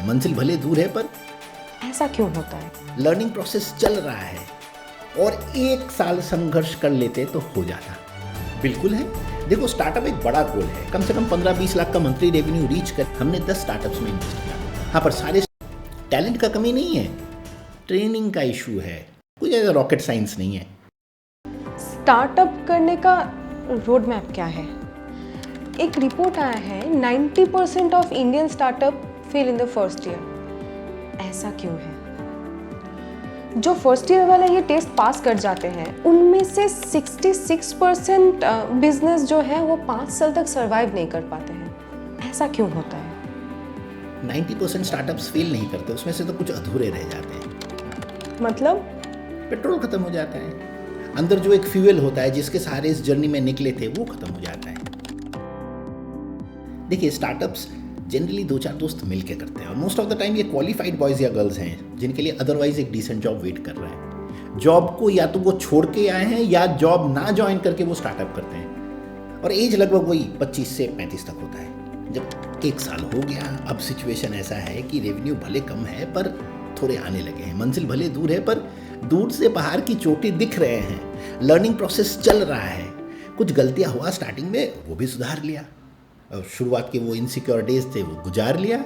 मंजिल भले दूर है पर ऐसा क्यों होता है? लर्निंग प्रोसेस चल रहा है और 1 साल संघर्ष कर लेते तो हो जाता। बिल्कुल है। देखो, स्टार्टअप एक बड़ा गोल है। कम से कम 15-20 लाख का मंथली रेवेन्यू रीच कर हमने 10 स्टार्टअप्स में इन्वेस्ट किया। हाँ, पर सारे टैलेंट का कमी नहीं है, ट्रेनिंग का इशू है। कोई ऐसा रॉकेट साइंस नहीं है। स्टार्टअप करने का रोड मैप क्या है? एक रिपोर्ट आया है 90% of Indian startup fail in the first year. ऐसा क्यों है? जो फर्स्ट ईयर वाले ये टेस्ट पास कर जाते हैं उनमें से 66% बिजनेस जो है वो 5 साल तक सरवाइव नहीं कर पाते हैं। ऐसा क्यों होता है? 90% स्टार्टअप्स फेल नहीं करते, उसमें से तो कुछ अधूरे रह जाते हैं। मतलब? पेट्रोल खत्म हो जाता है, अंदर जो एक फ्यूल होता है जिसके सहारे इस जर्नी में निकले थे वो खत्म हो जाता है। देखिए, स्टार्टअप्स जनरली 2-4 दोस्त मिलके करते हैं और मोस्ट ऑफ द टाइम ये क्वालिफाइड बॉयज़ या गर्ल्स हैं जिनके लिए अदरवाइज एक डिसेंट जॉब वेट कर रहा है। जॉब को या तो वो छोड़ के आए हैं या जॉब ना ज्वाइन करके वो स्टार्टअप करते हैं और एज लगभग वही 25 से 35 तक होता है। जब 1 साल हो गया, अब सिचुएशन ऐसा है कि रेवेन्यू भले कम है पर थोड़े आने लगे हैं, मंजिल भले दूर है पर दूर से पहाड़ की चोटी दिख रहे हैं, लर्निंग प्रोसेस चल रहा है। कुछ गलतियाँ हुआ स्टार्टिंग में, वो भी सुधार लिया और शुरुआत के वो इनसिक्योर डेज थे वो गुजार लिया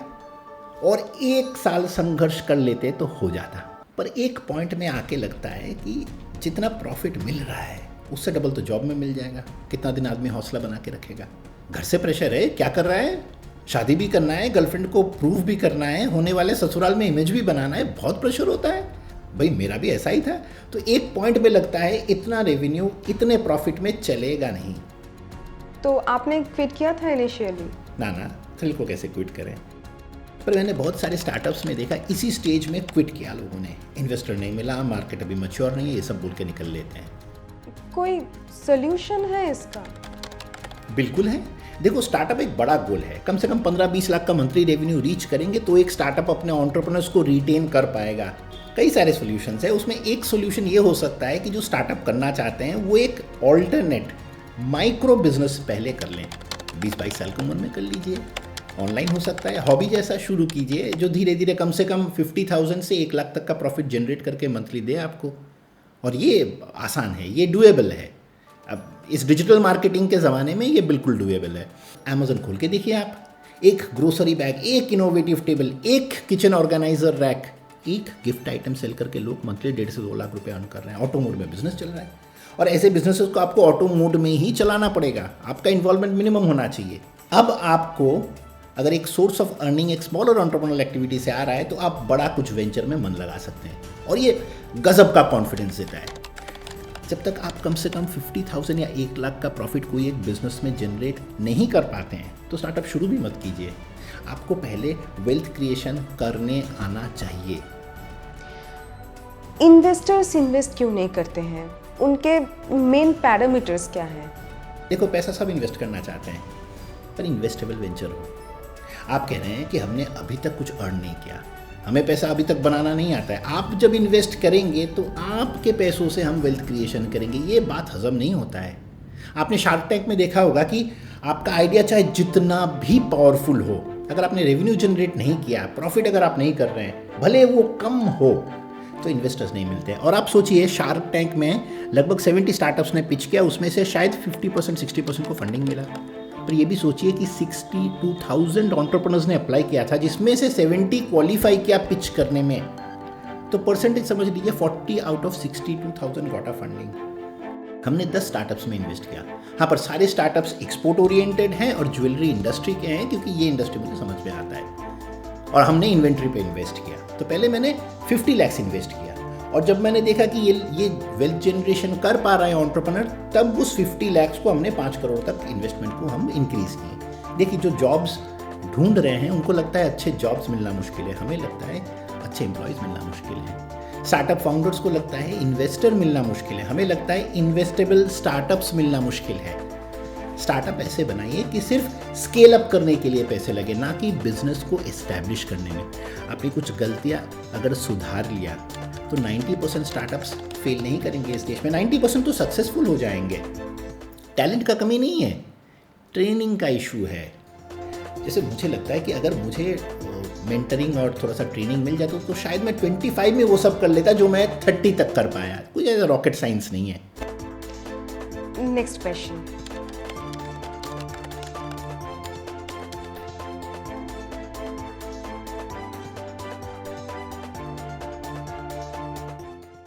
और 1 साल संघर्ष कर लेते तो हो जाता। पर एक पॉइंट में आके लगता है कि जितना प्रॉफिट मिल रहा है उससे डबल तो जॉब में मिल जाएगा। कितना दिन आदमी हौसला बना के रखेगा? घर से प्रेशर है, क्या कर रहा है, शादी भी करना है, गर्लफ्रेंड को प्रूव भी करना है, होने वाले ससुराल में इमेज भी बनाना है, बहुत प्रेशर होता है। भाई मेरा भी ऐसा ही था। तो एक पॉइंट में लगता है इतना रेवेन्यू इतने प्रॉफिट में चलेगा नहीं। तो आपने क्विट किया था इनिशियली? ना, थ्रिल को कैसे क्विट करें। पर मैंने बहुत सारे स्टार्टअप्स में देखा इसी स्टेज में क्विट किया लोगों ने। इन्वेस्टर नहीं मिला, मार्केट अभी मैच्योर नहीं है, ये सब बोल के निकल लेते हैं। कोई सोल्यूशन है इसका? बिल्कुल है। देखो, स्टार्टअप एक बड़ा गोल है। कम से कम 15-20 लाख का मंथली रेवेन्यू रीच करेंगे तो एक स्टार्टअप अपने एंटरप्रेन्योर्स को रिटेन कर पाएगा। कई सारे सॉल्यूशंस है, उसमें एक सॉल्यूशन ये हो सकता है कि जो स्टार्टअप करना चाहते हैं वो एक ऑल्टरनेट माइक्रो बिजनेस पहले कर लें। 20-22 साल की उम्र में कर लीजिए, ऑनलाइन हो सकता है, हॉबी जैसा शुरू कीजिए जो धीरे धीरे कम से कम 50,000 से 1 लाख तक का प्रॉफिट जनरेट करके मंथली दे आपको। और ये आसान है, ये डुएबल है। अब इस डिजिटल मार्केटिंग के ज़माने में ये बिल्कुल डुएबल है। अमेज़न खोल के देखिए आप, एक ग्रोसरी बैग, एक इनोवेटिव टेबल, एक किचन ऑर्गेनाइजर रैक, एक गिफ्ट आइटम सेल करके लोग मंथली 1.5 से 2 लाख रुपए अर्न कर रहे हैं। ऑटो मोड में बिजनेस चल रहा है और ऐसे बिजनेसेस को आपको ऑटो मोड में ही चलाना पड़ेगा, आपका इन्वॉल्वमेंट मिनिमम होना चाहिए। अब आपको अगर एक सोर्स ऑफ अर्निंग एक स्मॉलर एंटरप्रेन्योरियल एक्टिविटी से आ रहा है तो आप बड़ा कुछ वेंचर में मन लगा सकते हैं और ये गजब का कॉन्फिडेंस देता है। जब तक आप कम से कम 50,000 या 1 लाख का प्रॉफिट कोई एक बिजनेस में जनरेट नहीं कर पाते हैं तो स्टार्टअप शुरू भी मत कीजिए। आपको पहले वेल्थ क्रिएशन करने आना चाहिए। इन्वेस्टर्स इन्वेस्ट क्यों नहीं करते हैं? उनके मेन पैरामीटर्स क्या हैं? देखो, पैसा सब इन्वेस्ट करना चाहते हैं पर इन्वेस्टेबल वेंचर हो। आप कह रहे हैं कि हमने अभी तक कुछ अर्न नहीं किया, हमें पैसा अभी तक बनाना नहीं आता है। आप जब इन्वेस्ट करेंगे तो आपके पैसों से हम वेल्थ क्रिएशन करेंगे, ये बात हजम नहीं होता है। आपने शार्क टैंक में देखा होगा कि आपका आइडिया चाहे जितना भी पावरफुल हो, अगर आपने रेवेन्यू जनरेट नहीं किया, प्रॉफिट अगर आप नहीं कर रहे हैं, भले वो कम हो, तो इन्वेस्टर्स नहीं मिलते। और आप सोचिए, शार्क टैंक में लगभग 70 स्टार्टअप्स ने पिच किया, उसमें से शायद 50% 60% को फंडिंग मिला। पर ये भी सोचिए कि 62,000 एंटरप्रेन्योर्स ने अप्लाई किया था, जिसमें से 70 क्वालिफाई किया पिच करने में, तो परसेंटेज समझ लीजिए 40 out of 62,000 got a funding. हमने 10 स्टार्टअप्स में इन्वेस्ट किया। हाँ, पर सारे स्टार्टअप्स एक्सपोर्ट ओरिएंटेड हैं और ज्वेलरी इंडस्ट्री के हैं, क्योंकि ये इंडस्ट्री मुझे समझ में आता है। और हमने इन्वेंट्री पे इन्वेस्ट किया। तो पहले मैंने 50 लाख इन्वेस्ट किया और जब मैंने देखा कि ये वेल्थ जनरेशन कर पा रहा है एंटरप्रेन्योर, तब उस 50 लाख को हमने 5 करोड़ तक इन्वेस्टमेंट को हम इंक्रीज किए। देखिए, जो जॉब्स ढूंढ रहे हैं उनको लगता है अच्छे जॉब्स मिलना मुश्किल है, हमें लगता है अच्छे एम्प्लॉयज़ मिलना मुश्किल है। स्टार्टअप फाउंडर्स को लगता है इन्वेस्टर मिलना मुश्किल है, हमें लगता है इन्वेस्टेबल स्टार्टअप्स मिलना मुश्किल है। स्टार्टअप ऐसे बनाइए कि सिर्फ स्केल अप करने के लिए पैसे लगे, ना कि बिजनेस को एस्टैब्लिश करने में। अपनी कुछ गलतियां अगर सुधार लिया तो 90% स्टार्टअप्स फेल नहीं करेंगे इस देश में, 90% तो सक्सेसफुल हो जाएंगे। टैलेंट का कमी नहीं है, ट्रेनिंग का इशू है। जैसे मुझे लगता है कि अगर मेंटरिंग और थोड़ा सा ट्रेनिंग मिल जाता तो शायद मैं 25 में वो सब कर लेता जो मैं 30 तक कर पाया। कुछ ऐसा रॉकेट साइंस नहीं है। Next question,